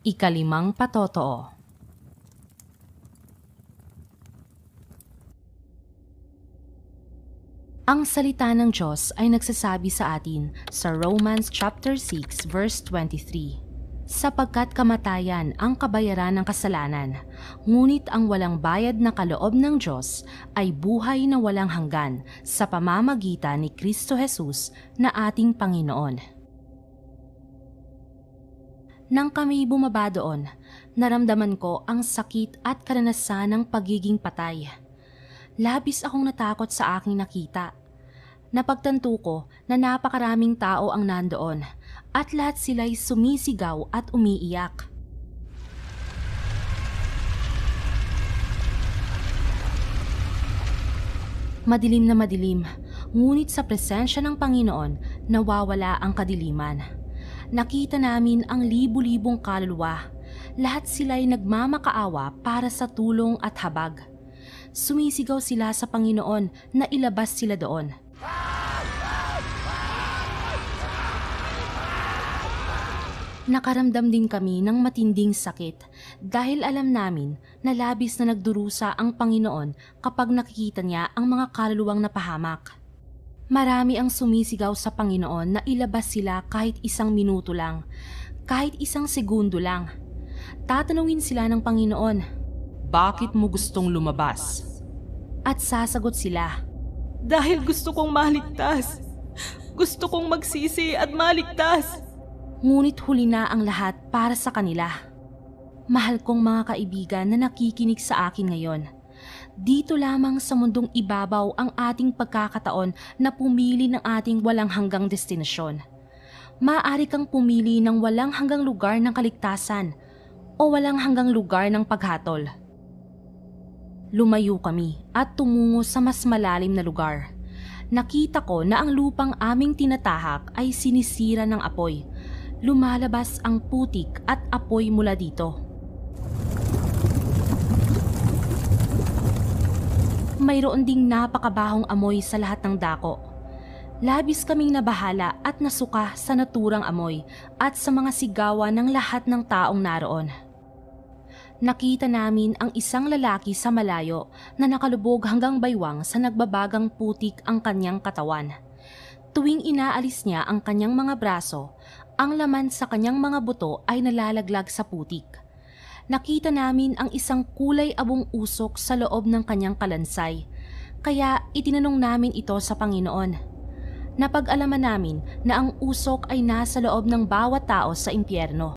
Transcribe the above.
Ikalimang patotoo. Ang salita ng Diyos ay nagsasabi sa atin sa Romans chapter 6 verse 23. Sapagkat kamatayan ang kabayaran ng kasalanan, ngunit ang walang bayad na kaloob ng Diyos ay buhay na walang hanggan sa pamamagitan ni Kristo Jesus na ating Panginoon. Nang kami bumaba doon, naramdaman ko ang sakit at karanasan ng pagiging patay. Labis akong natakot sa aking nakita. Napagtanto ko na napakaraming tao ang nandoon at lahat sila'y sumisigaw at umiiyak. Madilim na madilim, ngunit sa presensya ng Panginoon nawawala ang kadiliman. Nakita namin ang libu-libong kaluluwa. Lahat sila'y nagmamakaawa para sa tulong at habag. Sumisigaw sila sa Panginoon na ilabas sila doon. Nakaramdam din kami ng matinding sakit dahil alam namin na labis na nagdurusa ang Panginoon kapag nakikita niya ang mga kaluluwang napahamak. Marami ang sumisigaw sa Panginoon na ilabas sila kahit 1 minuto lang, kahit 1 segundo lang. Tatanungin sila ng Panginoon, Bakit mo gustong lumabas? at sasagot sila, Dahil gusto kong maligtas. Gusto kong magsisi at maligtas. ngunit huli na ang lahat para sa kanila. Mahal kong mga kaibigan na nakikinig sa akin ngayon. Dito lamang sa mundong ibabaw ang ating pagkakataon na pumili ng ating walang hanggang destinasyon. Maaari kang pumili ng walang hanggang lugar ng kaligtasan o walang hanggang lugar ng paghatol. Lumayo kami at tumungo sa mas malalim na lugar. Nakita ko na ang lupang aming tinatahak ay sinisira ng apoy. Lumalabas ang putik at apoy mula dito. Mayroon ding napakabahong amoy sa lahat ng dako. Labis kaming nabahala at nasuka sa naturang amoy at sa mga sigawan ng lahat ng taong naroon. Nakita namin ang isang lalaki sa malayo na nakalubog hanggang baywang sa nagbabagang putik ang kanyang katawan. Tuwing inaalis niya ang kanyang mga braso, ang laman sa kanyang mga buto ay nalalaglag sa putik. Nakita namin ang isang kulay abong usok sa loob ng kanyang kalansay, kaya itinanong namin ito sa Panginoon. Napag-alaman namin na ang usok ay nasa loob ng bawat tao sa impyerno.